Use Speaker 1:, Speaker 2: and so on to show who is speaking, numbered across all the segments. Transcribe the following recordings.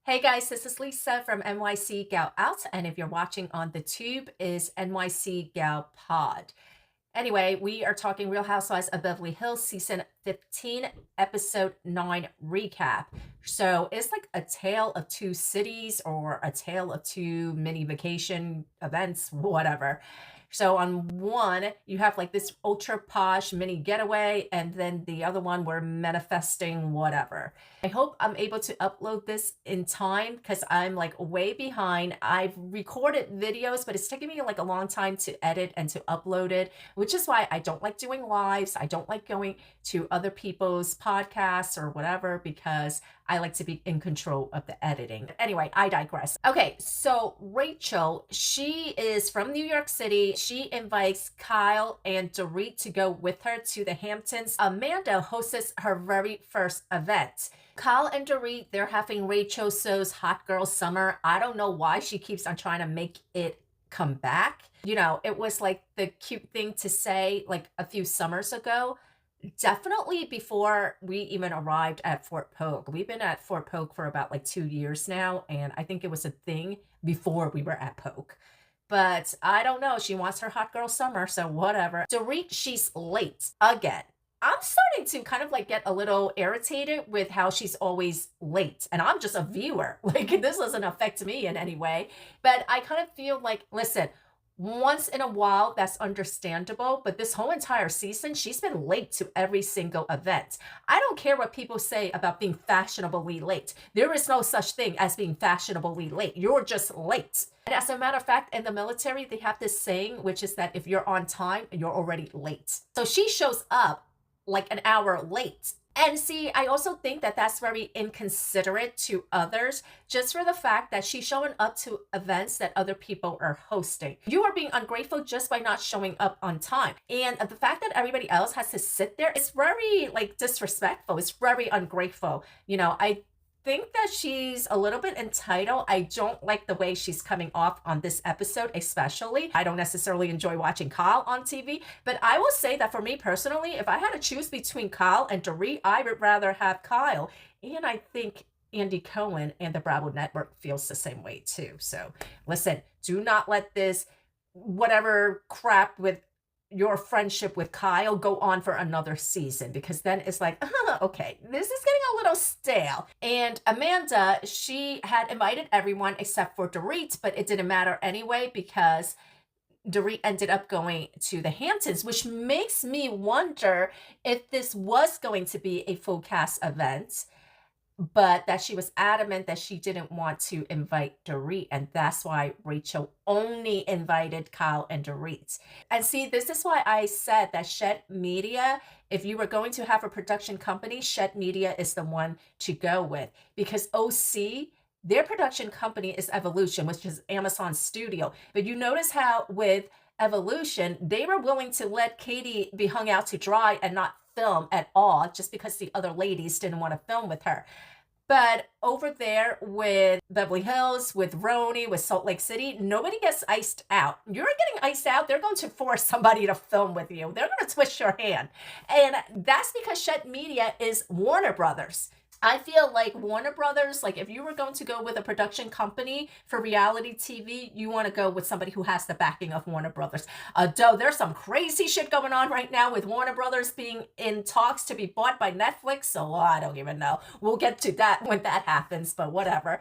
Speaker 1: Hey guys, this is Lisa from NYC Gal Out, and if you're watching on the tube, is NYC Gal Pod. Anyway, we are talking Real Housewives of Beverly Hills season 15, episode 9 recap. So it's like a tale of two cities or a tale of two mini vacation events, whatever. So on one, you have like this ultra posh mini getaway, and then the other one we're manifesting whatever. I hope I'm able to upload this in time because I'm like way behind. I've recorded videos, but it's taking me like a long time to edit and to upload it, which is why I don't like doing lives. I don't like going to other people's podcasts or whatever because I like to be in control of the editing. Anyway, I digress. Okay, so Rachel, she is from New York City. She invites Kyle and Dorit to go with her to the Hamptons. Amanda hosts her very first event. Kyle and Dorit, they're having Rachel Zoe's Hot Girl Summer. I don't know why she keeps on trying to make it come back. You know, it was like the cute thing to say like a few summers ago. Definitely before we even arrived at Fort Polk. We've been at Fort Polk for about like 2 years now, and I think it was a thing before we were at Polk. But I don't know. She wants her hot girl summer, so whatever. Dorit, she's late again. I'm starting to kind of like get a little irritated with how she's always late. And I'm just a viewer. Like, this doesn't affect me in any way. But I kind of feel like, listen, once in a while, that's understandable. But this whole entire season, she's been late to every single event. I don't care what people say about being fashionably late. There is no such thing as being fashionably late. You're just late. And as a matter of fact, in the military, they have this saying, which is that if you're on time, you're already late. So she shows up like an hour late. And see, I also think that that's very inconsiderate to others, just for the fact that she's showing up to events that other people are hosting. You are being ungrateful just by not showing up on time. And the fact that everybody else has to sit there is very like disrespectful. It's very ungrateful. You know, I think that she's a little bit entitled. I don't like the way she's coming off on this episode, especially. I don't necessarily enjoy watching Kyle on TV, but I will say that for me personally, if I had to choose between Kyle and Dorit, I would rather have Kyle. And I think Andy Cohen and the Bravo Network feels the same way too. So listen, do not let this whatever crap with your friendship with Kyle go on for another season, because then it's like, okay, this is getting a little stale. And Amanda, she had invited everyone except for Dorit, but it didn't matter anyway because Dorit ended up going to the Hamptons, which makes me wonder if this was going to be a full cast event, but that she was adamant that she didn't want to invite Dorit, and that's why Rachel only invited Kyle and Dorit. And see, this is why I said that Shed Media, if you were going to have a production company, Shed Media is the one to go with, because OC, their production company is Evolution, which is Amazon's studio. But you notice how with Evolution, they were willing to let Katie be hung out to dry and not film at all just because the other ladies didn't want to film with her. But over there with Beverly Hills, with Roni, with Salt Lake City, nobody gets iced out. You're getting iced out, they're going to force somebody to film with you. They're going to twist your hand. And that's because Shed Media is Warner Brothers. I feel like Warner Brothers, like if you were going to go with a production company for reality TV, you want to go with somebody who has the backing of Warner Brothers. Though there's some crazy shit going on right now with Warner Brothers being in talks to be bought by Netflix. So I don't even know. We'll get to that when that happens, but whatever.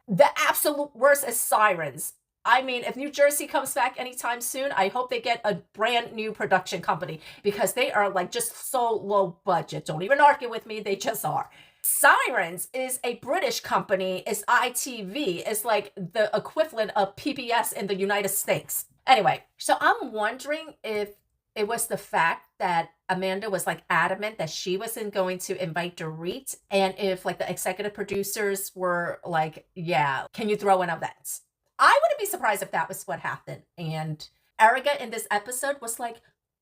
Speaker 1: The absolute worst is Sirens. I mean, if New Jersey comes back anytime soon, I hope they get a brand new production company because they are like just so low budget. Don't even argue with me. They just are. Sirens is a British company. It's ITV. It's like the equivalent of PBS in the United States. Anyway, so I'm wondering if it was the fact that Amanda was like adamant that she wasn't going to invite Dorit, and if like the executive producers were like, yeah, can you throw an event? I wouldn't be surprised if that was what happened. And Erica in this episode was like,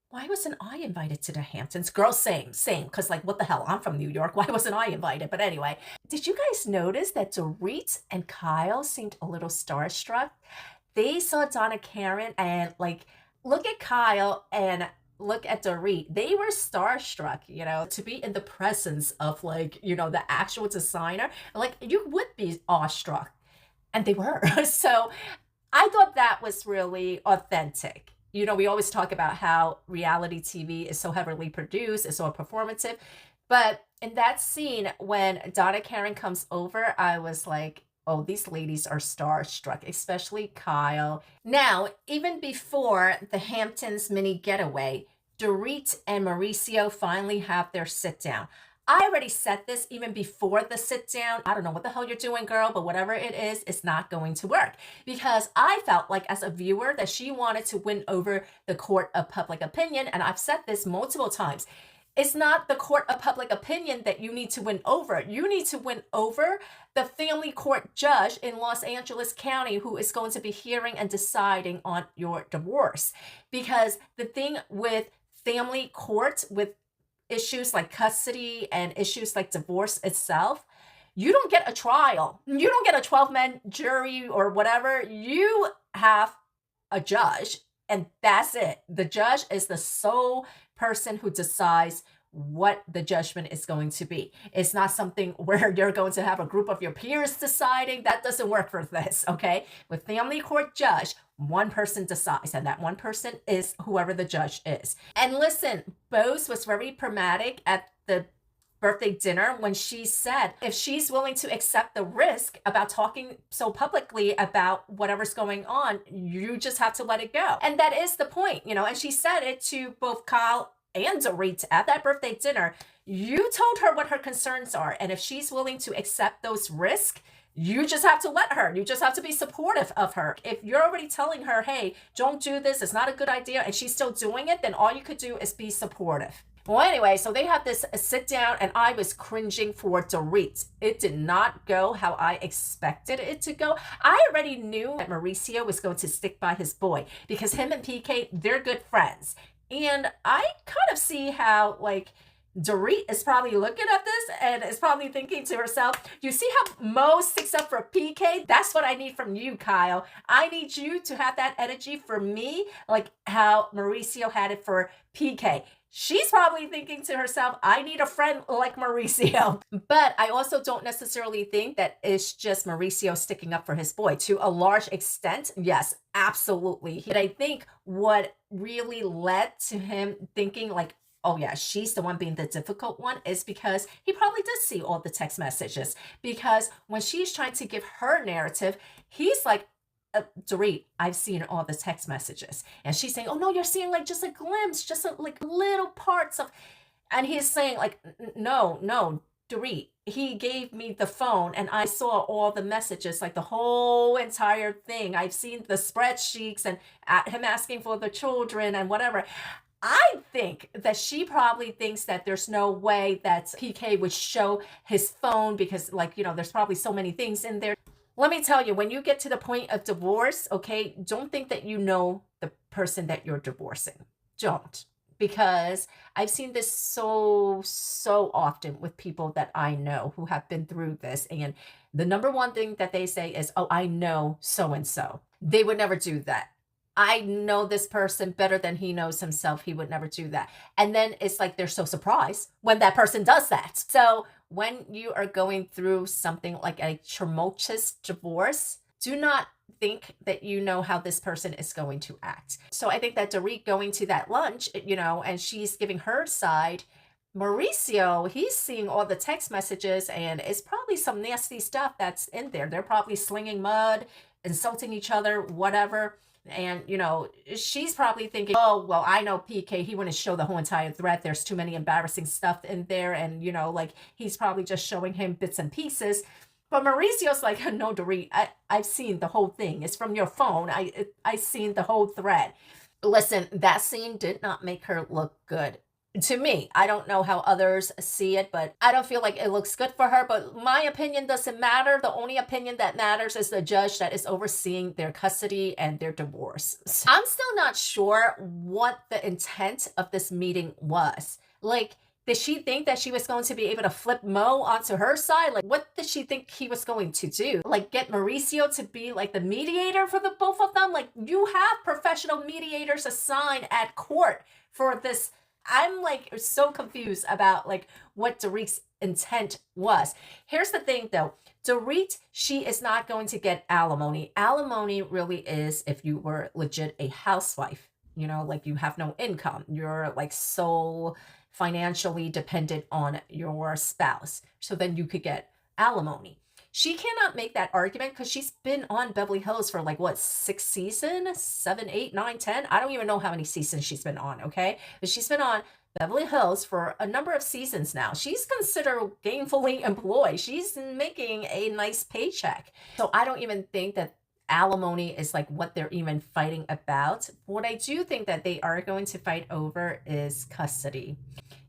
Speaker 1: why wasn't I invited to the Hamptons? Girl, same. Because like, what the hell? I'm from New York. Why wasn't I invited? But anyway, did you guys notice that Dorit and Kyle seemed a little starstruck? They saw Donna Karen and like, look at Kyle and look at Dorit, they were starstruck, to be in the presence of like, the actual designer. Like you would be awestruck. And they were. So I thought that was really authentic. We always talk about how reality TV is so heavily produced, it's so performative. But in that scene, when Donna Karen comes over, I was like, oh, these ladies are starstruck, especially Kyle. Now, even before the Hamptons mini getaway, Dorit and Mauricio finally have their sit down. I already said this even before the sit down. I don't know what the hell you're doing, girl, but whatever it is, it's not going to work. Because I felt like as a viewer that she wanted to win over the court of public opinion. And I've said this multiple times. It's not the court of public opinion that you need to win over. You need to win over the family court judge in Los Angeles County who is going to be hearing and deciding on your divorce. Because the thing with family court, with issues like custody and issues like divorce itself, you don't get a trial. You don't get a 12-man jury or whatever. You have a judge, and that's it. The judge is the sole person who decides what the judgment is going to be. It's not something where you're going to have a group of your peers deciding. That doesn't work for this, okay? With family court judge, one person decides, and that one person is whoever the judge is. And listen, Bose was very pragmatic at the birthday dinner when she said if she's willing to accept the risk about talking so publicly about whatever's going on, you just have to let it go. And that is the point, and she said it to both Kyle and Dorit at that birthday dinner. You told her what her concerns are, and if she's willing to accept those risks, you just have to let her. You just have to be supportive of her. If you're already telling her, hey, don't do this, it's not a good idea, and she's still doing it, then all you could do is be supportive. Well, anyway, so they have this sit down, and I was cringing for Dorit. It did not go how I expected it to go. I already knew that Mauricio was going to stick by his boy because him and PK, they're good friends. And I kind of see how, like, Dorit is probably looking at this and is probably thinking to herself, you see how Mo sticks up for PK? That's what I need from you, Kyle. I need you to have that energy for me, like how Mauricio had it for PK. She's probably thinking to herself, I need a friend like Mauricio. But I also don't necessarily think that it's just Mauricio sticking up for his boy. To a large extent, yes, absolutely. But I think what really led to him thinking like, oh yeah, she's the one being the difficult one is because he probably did see all the text messages. Because when she's trying to give her narrative, he's like, Dorit, I've seen all the text messages. And she's saying, oh no, you're seeing like just a glimpse, just like little parts of, and he's saying like, no, Dorit, he gave me the phone and I saw all the messages, like the whole entire thing. I've seen the spreadsheets and him asking for the children and whatever. I think that she probably thinks that there's no way that PK would show his phone because like, there's probably so many things in there. Let me tell you, when you get to the point of divorce, okay, don't think that you know the person that you're divorcing. Don't. Because I've seen this so often with people that I know who have been through this. And the number one thing that they say is, oh, I know so-and-so. They would never do that. I know this person better than he knows himself. He would never do that. And then it's like they're so surprised when that person does that. So when you are going through something like a tumultuous divorce, do not think that you know how this person is going to act. So I think that Dorit going to that lunch, and she's giving her side, Mauricio, he's seeing all the text messages and it's probably some nasty stuff that's in there. They're probably slinging mud, insulting each other, whatever. And, she's probably thinking, oh, well, I know PK, he wouldn't show the whole entire thread. There's too many embarrassing stuff in there. And, like he's probably just showing him bits and pieces. But Mauricio's like, no, Dorit, I've seen the whole thing. It's from your phone. I seen the whole thread. Listen, that scene did not make her look good. To me, I don't know how others see it, but I don't feel like it looks good for her. But my opinion doesn't matter. The only opinion that matters is the judge that is overseeing their custody and their divorce. I'm still not sure what the intent of this meeting was. Like, Did she think that she was going to be able to flip Mo onto her side? Like, what did she think he was going to do? Like, get Mauricio to be like the mediator for the both of them? Like, you have professional mediators assigned at court for this. I'm like so confused about like what Dorit's intent was. Here's the thing though. Dorit, she is not going to get alimony. Alimony really is if you were legit a housewife, you know, like you have no income. You're like sole financially dependent on your spouse. So then you could get alimony. She cannot make that argument because she's been on Beverly Hills for like what, 6 seasons, 7, 8, 9, 10. I don't even know how many seasons she's been on, okay? But she's been on Beverly Hills for a number of seasons now. She's considered gainfully employed. She's making a nice paycheck. So I don't even think that alimony is like what they're even fighting about. What I do think that they are going to fight over is custody,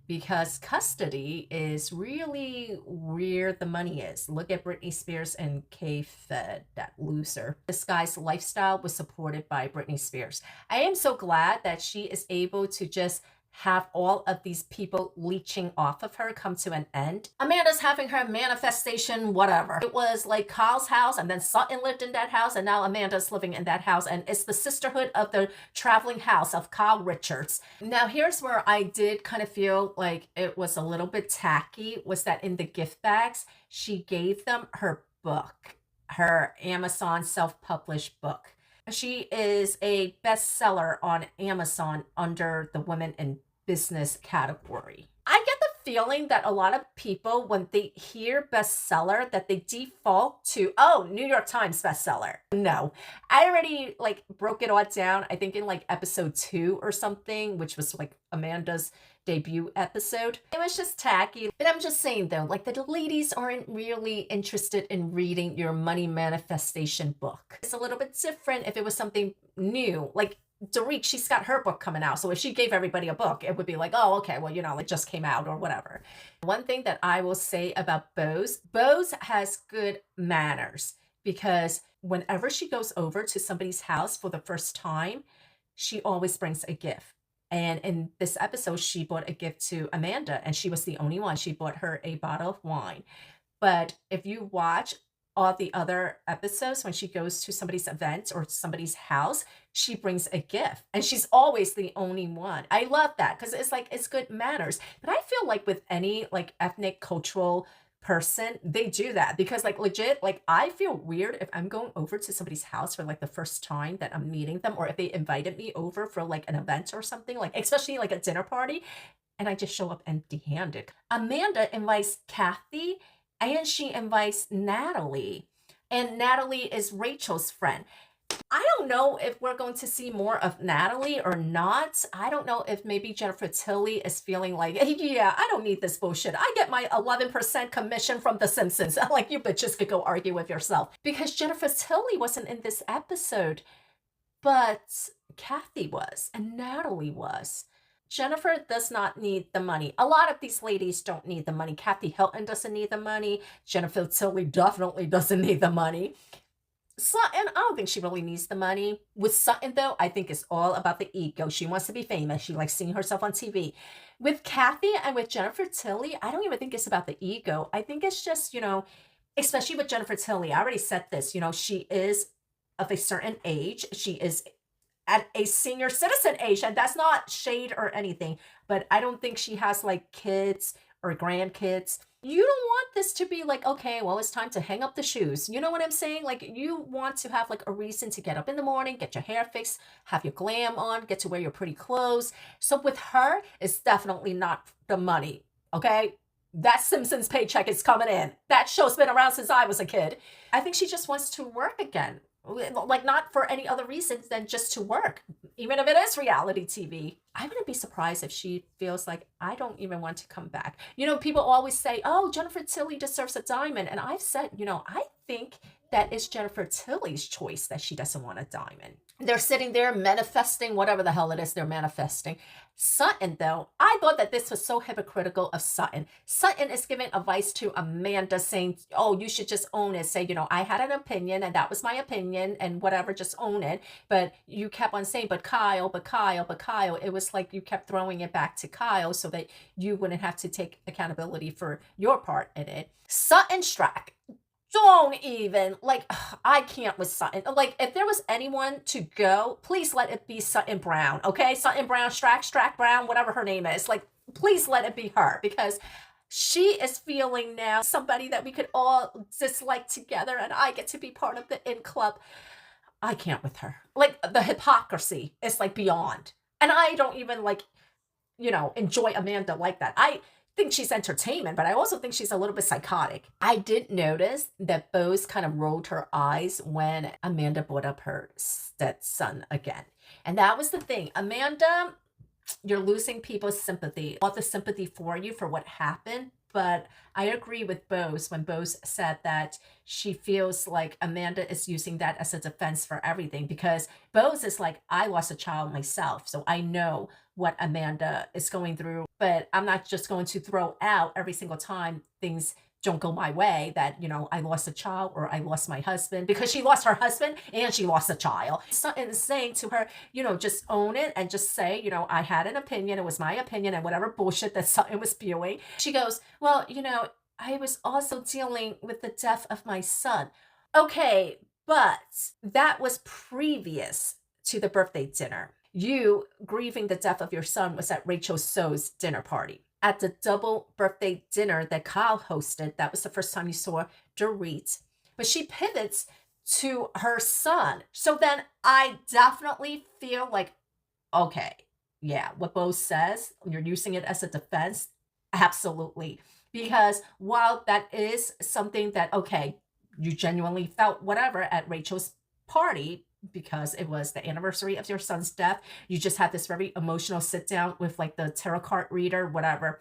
Speaker 1: because custody is really where the money is. Look at Britney Spears and K-Fed, that loser. This guy's lifestyle was supported by Britney Spears. I am so glad that she is able to just have all of these people leeching off of her come to an end. Amanda's having her manifestation, whatever. It was like Kyle's house, and then Sutton lived in that house, and now Amanda's living in that house, and it's the sisterhood of the traveling house of Kyle Richards. Now, here's where I did kind of feel like it was a little bit tacky, was that in the gift bags, she gave them her book, her Amazon self-published book. She is a bestseller on Amazon under the women in business category. I get the feeling that a lot of people, when they hear bestseller, that they default to, oh, New York Times bestseller. No, I already like broke it all down, I think in like episode 2 or something, which was like Amanda's debut episode. It was just tacky. But I'm just saying though, like the ladies aren't really interested in reading your money manifestation book. It's a little bit different if it was something new. Like Dorit, she's got her book coming out. So if she gave everybody a book, it would be like, oh, okay, well, you know, it just came out or whatever. One thing that I will say about Bose has good manners, because whenever she goes over to somebody's house for the first time, she always brings a gift. And in this episode, she bought a gift to Amanda, and she was the only one. She bought her a bottle of wine. But if you watch all the other episodes, when she goes to somebody's event or somebody's house, she brings a gift, and she's always the only one. I love that because it's like, it's good manners. But I feel like with any like ethnic cultural person, they do that, because like legit, like I feel weird if I'm going over to somebody's house for like the first time that I'm meeting them, or if they invited me over for like an event or something, like especially like a dinner party, and I just show up empty-handed. Amanda invites Kathy, and she invites Natalie, and Natalie is Rachel's friend. I don't know if we're going to see more of Natalie or not. I don't know if maybe Jennifer Tilly is feeling like, hey, yeah, I don't need this bullshit. I get my 11% commission from The Simpsons. Like, you bitches could go argue with yourself. Because Jennifer Tilly wasn't in this episode, but Kathy was, and Natalie was. Jennifer does not need the money. A lot of these ladies don't need the money. Kathy Hilton doesn't need the money. Jennifer Tilly definitely doesn't need the money. Sutton, I don't think she really needs the money. With Sutton, though, I think it's all about the ego. She wants to be famous. She likes seeing herself on TV. With Kathy and with Jennifer Tilly, I don't even think it's about the ego. I think it's just, you know, especially with Jennifer Tilly, I already said this, you know, she is of a certain age. She is at a senior citizen age, and that's not shade or anything, but I don't think she has like kids or grandkids. You don't want this to be like, okay, well, it's time to hang up the shoes. You know what I'm saying? Like, you want to have like a reason to get up in the morning, get your hair fixed, have your glam on, get to wear your pretty clothes. So with her, it's definitely not the money, okay? That Simpsons paycheck is coming in. That show's been around since I was a kid. I think she just wants to work again. Like, not for any other reasons than just to work, even if it is reality TV. I wouldn't be surprised if she feels like, I don't even want to come back. You know, people always say, oh, Jennifer Tilly deserves a diamond. And I've said, you know, I think that it's Jennifer Tilly's choice that she doesn't want a diamond. They're sitting there manifesting whatever the hell it is they're manifesting. Sutton, though, I thought that this was so hypocritical of Sutton. Sutton is giving advice to Amanda saying, oh, you should just own it. Say, I had an opinion and that was my opinion and whatever, just own it. But you kept on saying, but Kyle, but Kyle, but Kyle. It was like you kept throwing it back to Kyle so that you wouldn't have to take accountability for your part in it. Sutton Strack, don't even like I can't with Sutton. Like if there was anyone to go, please let it be Sutton Brown. Okay, Sutton Brown, Strack Brown, whatever her name is. Like please let it be her because she is feeling now somebody that we could all dislike together, and I get to be part of the in club. I can't with her. Like the hypocrisy is like beyond, and I don't even like enjoy Amanda like that. I think she's entertainment, but I also think she's a little bit psychotic. I did notice that Bose kind of rolled her eyes when Amanda brought up her stepson again. And that was the thing. Amanda, you're losing people's sympathy. I want the sympathy for you for what happened. But I agree with Bose when Bose said that she feels like Amanda is using that as a defense for everything because Bose is like, I lost a child myself, so I know what Amanda is going through, but I'm not just going to throw out every single time things don't go my way that, I lost a child or I lost my husband because she lost her husband and she lost a child. Sutton is saying to her, just own it and just say, I had an opinion. It was my opinion and whatever bullshit that Sutton was spewing. She goes, well, I was also dealing with the death of my son. Okay, but that was previous to the birthday dinner. You grieving the death of your son was at Rachel Zoe's dinner party. At the double birthday dinner that Kyle hosted, that was the first time you saw Dorit. But she pivots to her son. So then I definitely feel like, okay, yeah, what Bo says, you're using it as a defense. Absolutely. Because while that is something that, okay, you genuinely felt whatever at Rachel's party, because it was the anniversary of your son's death. You just had this very emotional sit down with like the tarot card reader, whatever.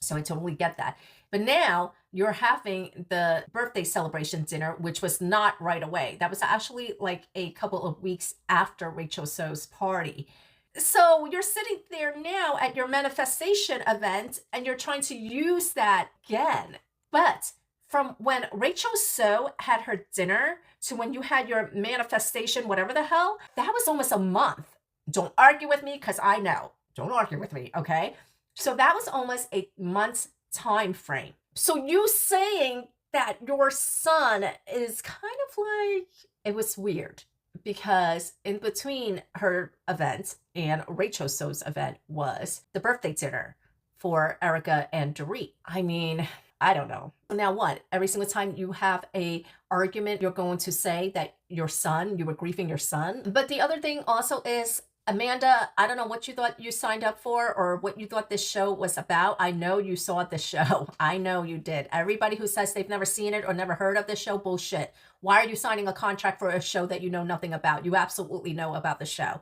Speaker 1: So I totally get that. But now you're having the birthday celebration dinner, which was not right away. That was actually like a couple of weeks after Rachel Zoe's party. So you're sitting there now at your manifestation event and you're trying to use that again. But from when Rachel Zoe had her dinner to when you had your manifestation, whatever the hell, that was almost a month. Don't argue with me because I know. Don't argue with me, okay? So that was almost a month's time frame. So you saying that your son is kind of like, it was weird because in between her event and Rachel Zoe's event was the birthday dinner for Erica and Dorit. I mean, I don't know. Now what? Every single time you have a argument, you're going to say that your son, you were grieving your son. But the other thing also is, Amanda, I don't know what you thought you signed up for or what you thought this show was about. I know you saw the show. I know you did. Everybody who says they've never seen it or never heard of this show, bullshit. Why are you signing a contract for a show that you know nothing about? You absolutely know about the show.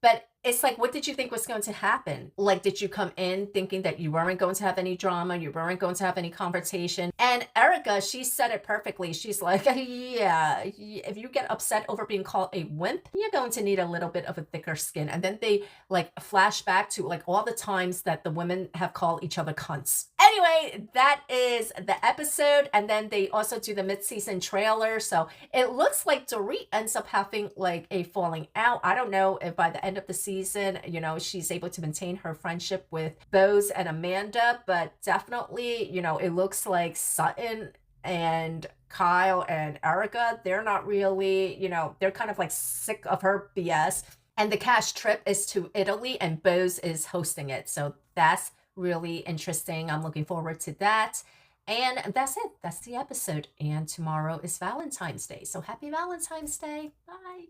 Speaker 1: But it's like, what did you think was going to happen? Like, did you come in thinking that you weren't going to have any drama? You weren't going to have any confrontation? And Erica, she said it perfectly. She's like, yeah, if you get upset over being called a wimp, you're going to need a little bit of a thicker skin. And then they like flash back to like all the times that the women have called each other cunts. Anyway, that is the episode. And then they also do the mid-season trailer. So it looks like Dorit ends up having like a falling out. I don't know if by the end of the season, she's able to maintain her friendship with Bose and Amanda, but definitely, it looks like Sutton and Kyle and Erica, they're not really, they're kind of like sick of her BS. And the cash trip is to Italy and Bose is hosting it. So that's really interesting. I'm looking forward to that. And that's it. That's the episode. And tomorrow is Valentine's Day. So happy Valentine's Day. Bye.